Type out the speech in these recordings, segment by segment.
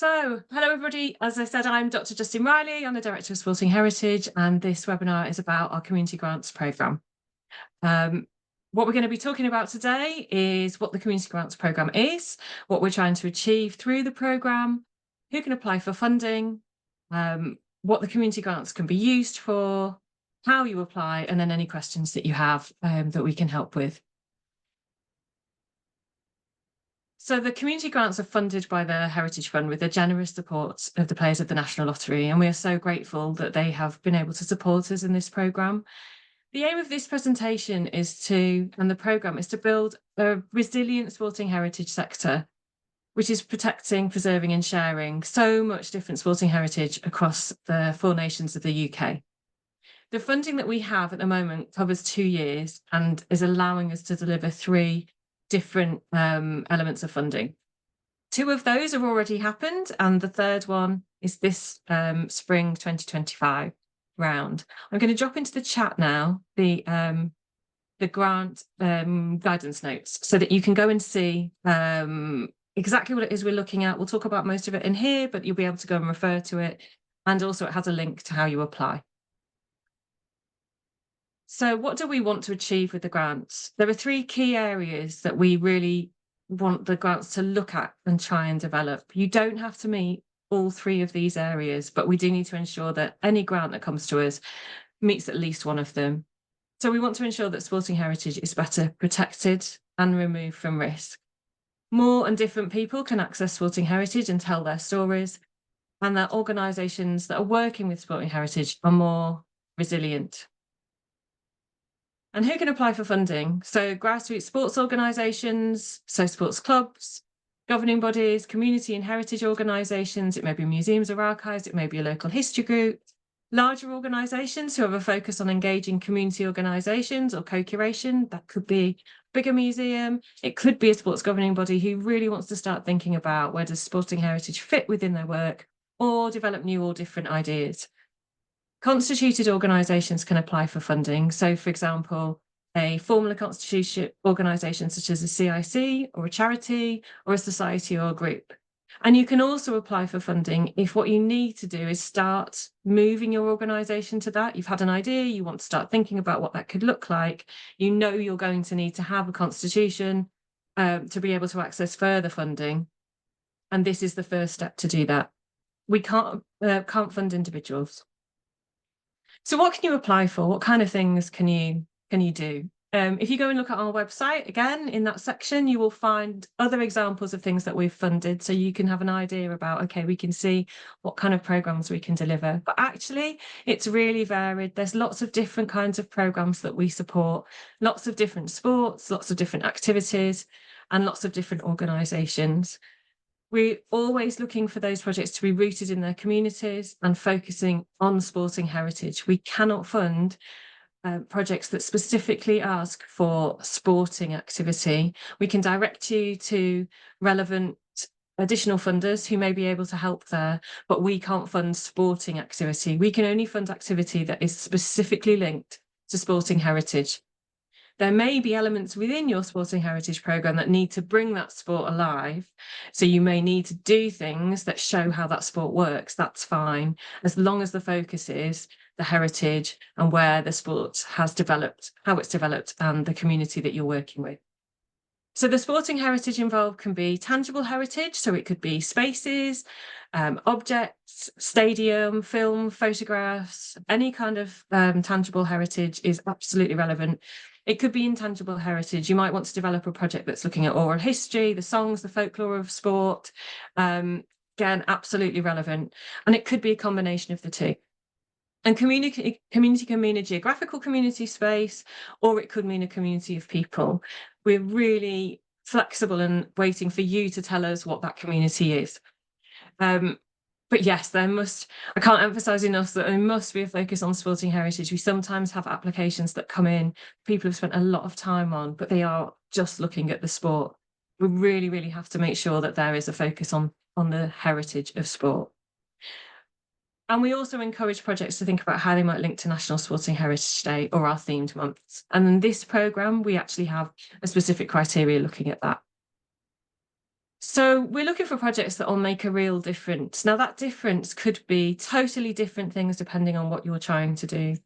Hello everybody. As I said, I'm Dr. Justin Riley. I'm the Director of Sporting Heritage, and this webinar is about our Community Grants Programme. What we're going to be talking about today is what the Community Grants Programme is, what we're trying to achieve through the programme, who can apply for funding, what the community grants can be used for, how you apply, and then any questions that you have that we can help with. So the community grants are funded by the Heritage Fund with the generous support of the players of the National Lottery, and we are so grateful that they have been able to support us in this programme. The aim of this presentation and the programme is to build a resilient sporting heritage sector, which is protecting, preserving and sharing so much different sporting heritage across the 4 nations of the UK. The funding that we have at the moment covers 2 years and is allowing us to deliver 3 different elements of funding. 2 of those have already happened, and the third one is this spring 2025 round. I'm going to drop into the chat now the grant guidance notes so that you can go and see exactly what it is we're looking at. We'll talk about most of it in here, but you'll be able to go and refer to it. And also it has a link to how you apply. So what do we want to achieve with the grants? There are 3 key areas that we really want the grants to look at and try and develop. You don't have to meet all 3 of these areas, but we do need to ensure that any grant that comes to us meets at least one of them. So we want to ensure that sporting heritage is better protected and removed from risk. More and different people can access sporting heritage and tell their stories, and that organisations that are working with sporting heritage are more resilient. And who can apply for funding? So grassroots sports organisations, so sports clubs, governing bodies, community and heritage organisations, it may be museums or archives, it may be a local history group, larger organisations who have a focus on engaging community organisations or co-curation, that could be a bigger museum, it could be a sports governing body who really wants to start thinking about where does sporting heritage fit within their work or develop new or different ideas. Constituted organisations can apply for funding. So, for example, a formally constituted organisation such as a CIC or a charity or a society or a group. And you can also apply for funding if what you need to do is start moving your organisation to that. You've had an idea, you want to start thinking about what that could look like. You know you're going to need to have a constitution to be able to access further funding. And this is the first step to do that. We can't fund individuals. So what can you apply for? What kind of things can you do? If you go and look at our website, again, in that section, you will find other examples of things that we've funded. So you can have an idea about, okay, we can see what kind of programs we can deliver. But actually, it's really varied. There's lots of different kinds of programs that we support, lots of different sports, lots of different activities, and lots of different organisations. We're always looking for those projects to be rooted in their communities and focusing on sporting heritage. We cannot fund projects that specifically ask for sporting activity. We can direct you to relevant additional funders who may be able to help there, but we can't fund sporting activity. We can only fund activity that is specifically linked to sporting heritage. There may be elements within your sporting heritage programme that need to bring that sport alive. So you may need to do things that show how that sport works. That's fine, as long as the focus is the heritage and where the sport has developed, how it's developed, and the community that you're working with. So the sporting heritage involved can be tangible heritage, so it could be spaces, objects, stadium, film, photographs, any kind of tangible heritage is absolutely relevant. It could be intangible heritage. You might want to develop a project that's looking at oral history, the songs, the folklore of sport. Again, absolutely relevant. And it could be a combination of the 2. And community can mean a geographical community space, or it could mean a community of people. We're really flexible and waiting for you to tell us what that community is. But yes, I can't emphasize enough that there must be a focus on sporting heritage. We sometimes have applications that come in, people have spent a lot of time on, but they are just looking at the sport. We really, really have to make sure that there is a focus on the heritage of sport. And we also encourage projects to think about how they might link to National Sporting Heritage Day or our themed months. And in this programme, we actually have a specific criteria looking at that. So we're looking for projects that will make a real difference. Now, that difference could be totally different things depending on what you're trying to do.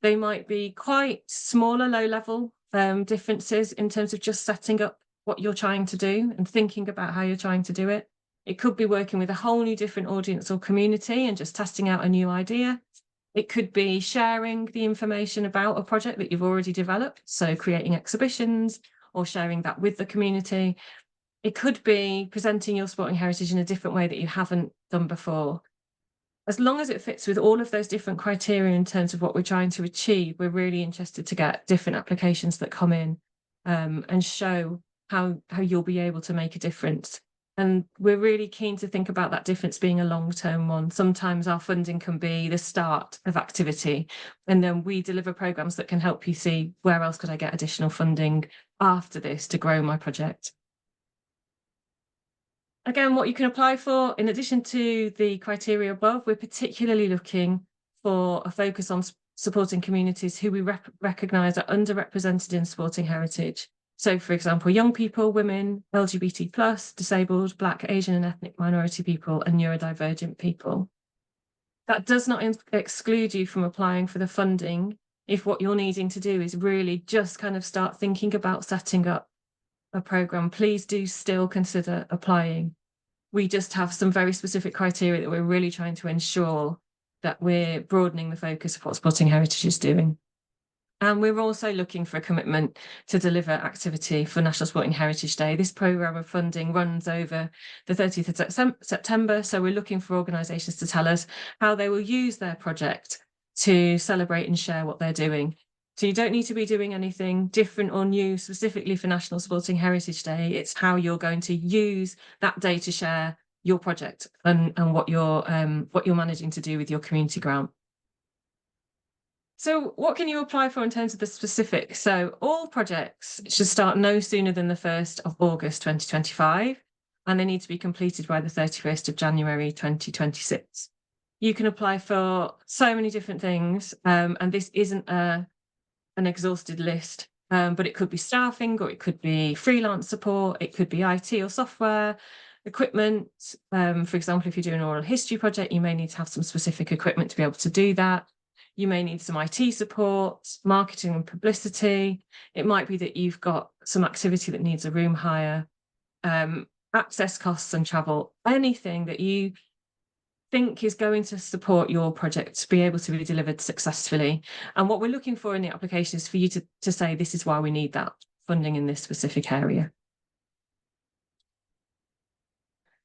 They might be quite smaller, low-level differences in terms of just setting up what you're trying to do and thinking about how you're trying to do it. It could be working with a whole new different audience or community and just testing out a new idea. It could be sharing the information about a project that you've already developed, so creating exhibitions or sharing that with the community. It could be presenting your sporting heritage in a different way that you haven't done before. As long as it fits with all of those different criteria in terms of what we're trying to achieve, we're really interested to get different applications that come in and show how you'll be able to make a difference. And we're really keen to think about that difference being a long-term one. Sometimes our funding can be the start of activity, and then we deliver programs that can help you see where else could I get additional funding after this to grow my project. Again, what you can apply for, in addition to the criteria above, we're particularly looking for a focus on supporting communities who we recognise are underrepresented in sporting heritage. So, for example, young people, women, LGBT+, disabled, Black, Asian and ethnic minority people, and neurodivergent people. That does not exclude you from applying for the funding if what you're needing to do is really just kind of start thinking about setting up a programme. Please do still consider applying. We just have some very specific criteria that we're really trying to ensure that we're broadening the focus of what Sporting Heritage is doing. And we're also looking for a commitment to deliver activity for National Sporting Heritage Day. This programme of funding runs over the 30th of September, so we're looking for organisations to tell us how they will use their project to celebrate and share what they're doing. So you don't need to be doing anything different or new specifically for National Sporting Heritage Day. It's how you're going to use that day to share your project and what you're managing to do with your community grant. So what can you apply for in terms of the specifics? So all projects should start no sooner than the 1st of August 2025, and they need to be completed by the 31st of January 2026. You can apply for so many different things, and this isn't an exhausted list, but it could be staffing, or it could be freelance support, it could be IT or software, equipment. For example, if you're doing an oral history project, you may need to have some specific equipment to be able to do that. You may need some IT support, marketing and publicity. It might be that you've got some activity that needs a room hire, access costs and travel, anything that you think is going to support your project to be able to be delivered successfully. And what we're looking for in the application is for you to say, this is why we need that funding in this specific area.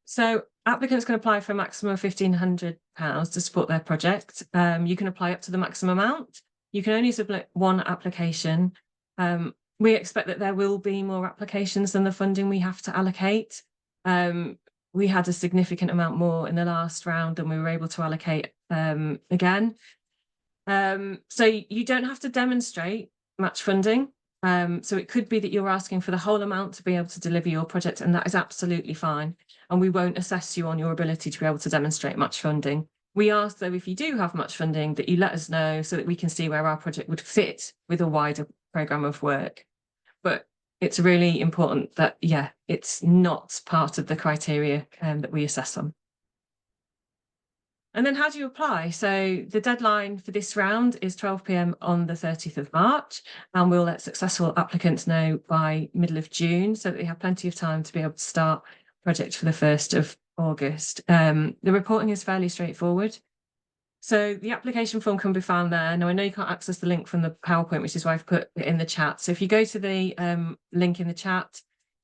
So applicants can apply for a maximum of £1,500 to support their project. You can apply up to the maximum amount. You can only submit one application. We expect that there will be more applications than the funding we have to allocate. We had a significant amount more in the last round than we were able to allocate again. So you don't have to demonstrate match funding. So it could be that you're asking for the whole amount to be able to deliver your project, and that is absolutely fine. And we won't assess you on your ability to be able to demonstrate match funding. We ask, though, if you do have much funding, that you let us know so that we can see where our project would fit with a wider programme of work. But it's really important that, yeah, it's not part of the criteria that we assess on. And then how do you apply? So the deadline for this round is 12 p.m. on the 30th of March, and we'll let successful applicants know by middle of June so that they have plenty of time to be able to start project for the 1st of August. The reporting is fairly straightforward. So the application form can be found there. Now, I know you can't access the link from the PowerPoint, which is why I've put it in the chat. So if you go to the link in the chat,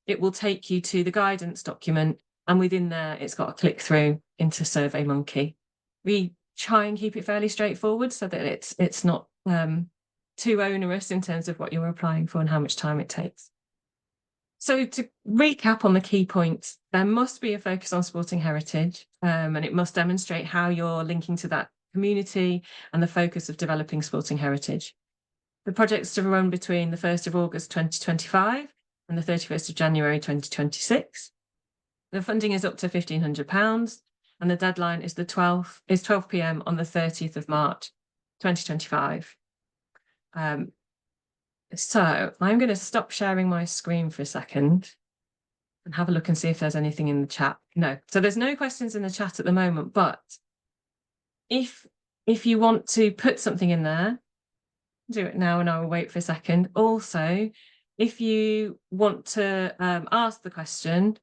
it will take you to the guidance document, and within there, it's got a click through into SurveyMonkey. We try and keep it fairly straightforward so that it's not too onerous in terms of what you're applying for and how much time it takes. So to recap on the key points, there must be a focus on sporting heritage, and it must demonstrate how you're linking to that community and the focus of developing sporting heritage. The project's to run between the 1st of August 2025 and the 31st of January 2026. The funding is up to £1,500, and the deadline is 12 p.m. on the 30th of March 2025. So I'm going to stop sharing my screen for a second. and have a look and see if there's anything in the chat. No, so there's no questions in the chat at the moment, but if you want to put something in there, do it now and I will wait for a second. Also, if you want to ask the question,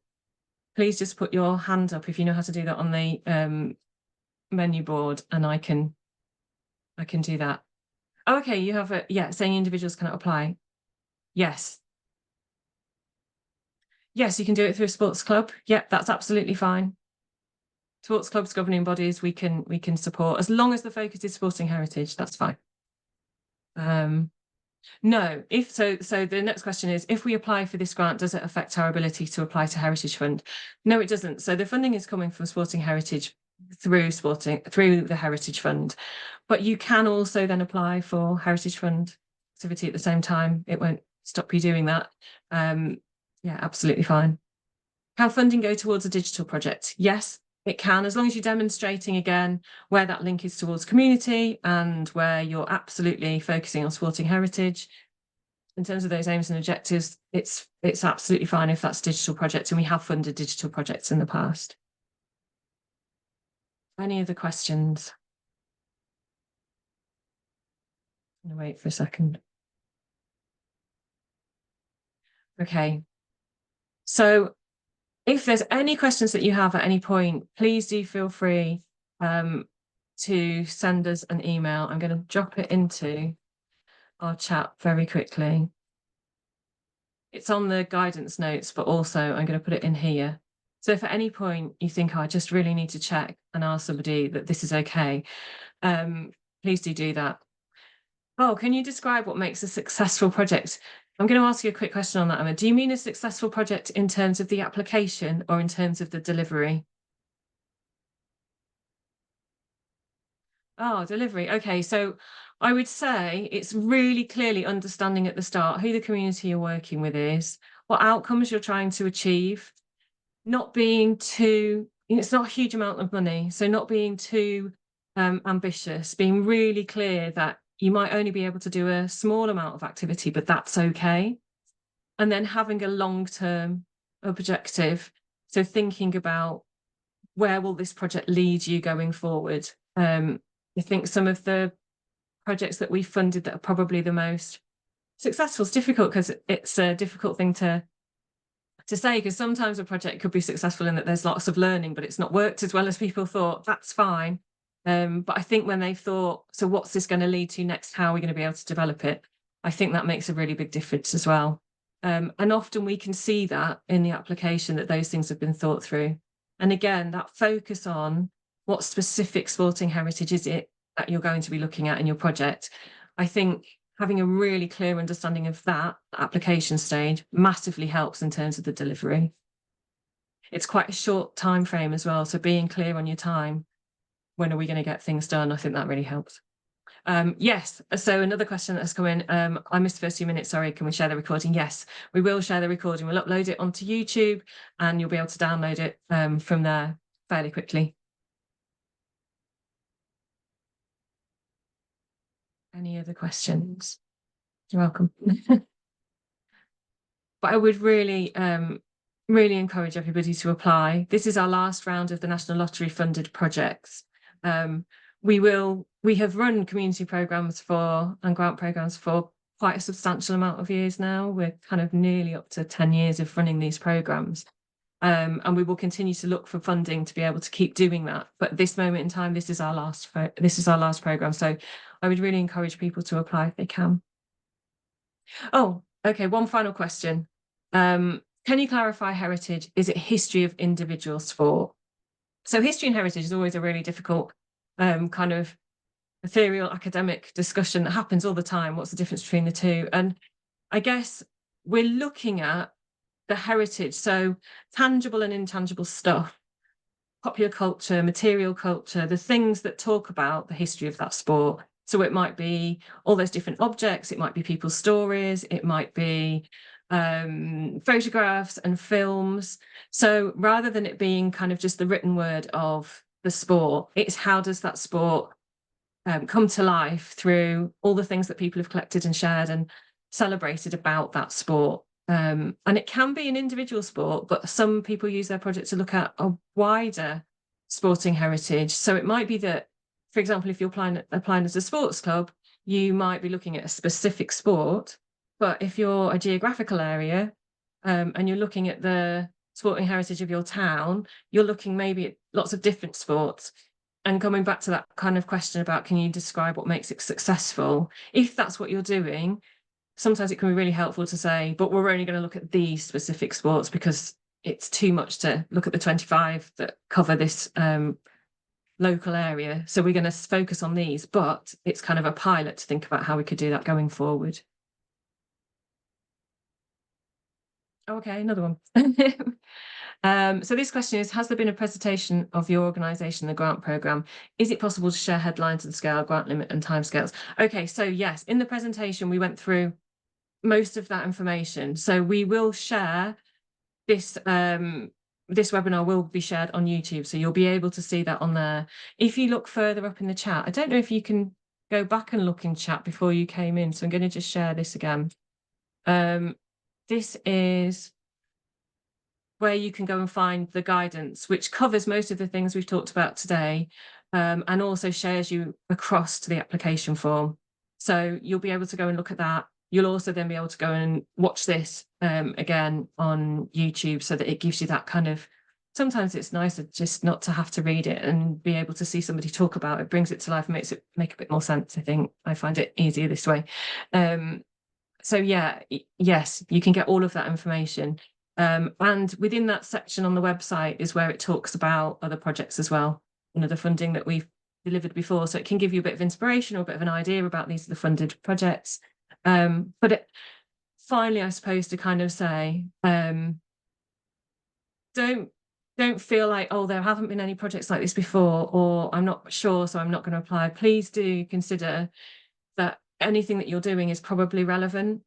please just put your hand up if you know how to do that on the menu board, and I can do that. Oh, okay, you have it. Yeah, saying individuals cannot apply. Yes. Yes, you can do it through a sports club. Yep, that's absolutely fine. Sports clubs, governing bodies, we can support as long as the focus is sporting heritage. That's fine. No, if so the next question is, if we apply for this grant, does it affect our ability to apply to Heritage Fund? No, it doesn't. So the funding is coming from Sporting Heritage through the Heritage Fund, but you can also then apply for Heritage Fund activity at the same time. It won't stop you doing that. Yeah, absolutely fine. Can funding go towards a digital project? Yes, it can, as long as you're demonstrating again where that link is towards community and where you're absolutely focusing on sporting heritage. In terms of those aims and objectives, it's absolutely fine if that's a digital project, and we have funded digital projects in the past. Any other questions? I'm gonna wait for a second. Okay. So if there's any questions that you have at any point, please do feel free to send us an email. I'm going to drop it into our chat very quickly. It's on the guidance notes, but also I'm going to put it in here. So if at any point you think, oh, I just really need to check and ask somebody that this is okay, please do that. Oh, can you describe what makes a successful project? I'm going to ask you a quick question on that, Emma. Do you mean a successful project in terms of the application or in terms of the delivery? Oh, delivery. Okay, so I would say it's really clearly understanding at the start who the community you're working with is, what outcomes you're trying to achieve, not being too, it's not a huge amount of money, so not being too ambitious, being really clear that you might only be able to do a small amount of activity, but that's okay. And then having a long-term objective. So thinking about where will this project lead you going forward? I think some of the projects that we funded that are probably the most successful, it's difficult because it's a difficult thing to say, because sometimes a project could be successful in that there's lots of learning, but it's not worked as well as people thought. That's fine. But I think when they've thought, so what's this going to lead to next? How are we going to be able to develop it? I think that makes a really big difference as well. And often we can see that in the application, that those things have been thought through. And again, that focus on what specific sporting heritage is it that you're going to be looking at in your project. I think having a really clear understanding of that application stage massively helps in terms of the delivery. It's quite a short time frame as well, so being clear on your time, when are we going to get things done, I think that really helps. Yes, so another question that's come in, I missed the first few minutes, sorry, can we share the recording? Yes, we will share the recording. We'll upload it onto YouTube and you'll be able to download it from there fairly quickly. Any other questions? You're welcome. But I would really, really encourage everybody to apply. This is our last round of the National Lottery funded projects. We have run community programs and grant programs for quite a substantial amount of years now. We're kind of nearly up to 10 years of running these programs. And we will continue to look for funding to be able to keep doing that. But at this moment in time, this is our last program. So I would really encourage people to apply if they can. Oh, okay. One final question. Can you clarify heritage? Is it history of individual sport? So history and heritage is always a really difficult kind of ethereal academic discussion that happens all the time. What's the difference between the two? And I guess we're looking at the heritage, so tangible and intangible stuff, popular culture, material culture, the things that talk about the history of that sport. So it might be all those different objects, it might be people's stories, it might be photographs and films. So rather than it being kind of just the written word of the sport, it's how does that sport come to life through all the things that people have collected and shared and celebrated about that sport. And it can be an individual sport, but some people use their project to look at a wider sporting heritage. So it might be that, for example, if you're applying as a sports club, you might be looking at a specific sport. But if you're a geographical area, and you're looking at the sporting heritage of your town, you're looking maybe at lots of different sports. And coming back to that kind of question about, can you describe what makes it successful? If that's what you're doing, sometimes it can be really helpful to say, but we're only going to look at these specific sports because it's too much to look at the 25 that cover this local area. So we're going to focus on these, but it's kind of a pilot to think about how we could do that going forward. Okay, another one. So this question is, has there been a presentation of your organisation, the grant programme? Is it possible to share headlines and scale, grant limit and timescales? Okay, so yes, in the presentation, we went through most of that information. So we will share this, this webinar will be shared on YouTube. So you'll be able to see that on there. If you look further up in the chat, I don't know if you can go back and look in chat before you came in. So I'm going to just share this again. This is where you can go and find the guidance, which covers most of the things we've talked about today, and also shares you across to the application form. So you'll be able to go and look at that. You'll also then be able to go and watch this again on YouTube, so that it gives you that kind of, sometimes it's nicer just not to have to read it and be able to see somebody talk about it, brings it to life and makes it make a bit more sense. I think I find it easier this way. So yeah, yes, you can get all of that information. And within that section on the website is where it talks about other projects as well, the funding that we've delivered before. So it can give you a bit of inspiration or a bit of an idea about these are the funded projects. But finally, I suppose to kind of say, don't feel like, oh, there haven't been any projects like this before, or I'm not sure, so I'm not going to apply. Please do consider that anything that you're doing is probably relevant.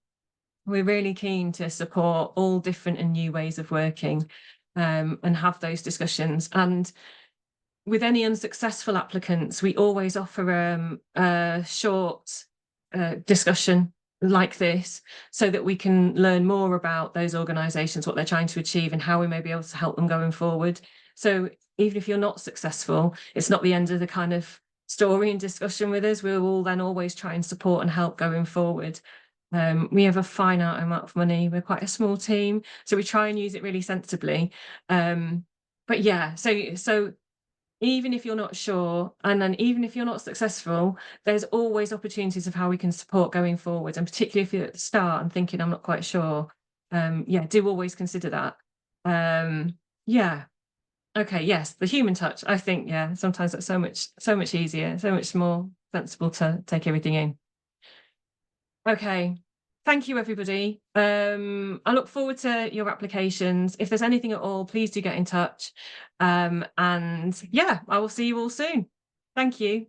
We're really keen to support all different and new ways of working, and have those discussions. And with any unsuccessful applicants, we always offer a short discussion like this, so that we can learn more about those organisations, what they're trying to achieve, and how we may be able to help them going forward. So even if you're not successful, it's not the end of the kind of story and discussion with us. We will then always try and support and help going forward. We have a finite amount of money. We're quite a small team, so we try and use it really sensibly. But yeah, so even if you're not sure, and then even if you're not successful, there's always opportunities of how we can support going forward. And particularly if you're at the start and thinking, I'm not quite sure, yeah, do always consider that. Yeah. Okay, yes, the human touch. I think, yeah, sometimes that's so much easier, so much more sensible to take everything in. Okay. Thank you, everybody. I look forward to your applications. If there's anything at all, please do get in touch. And yeah, I will see you all soon. Thank you.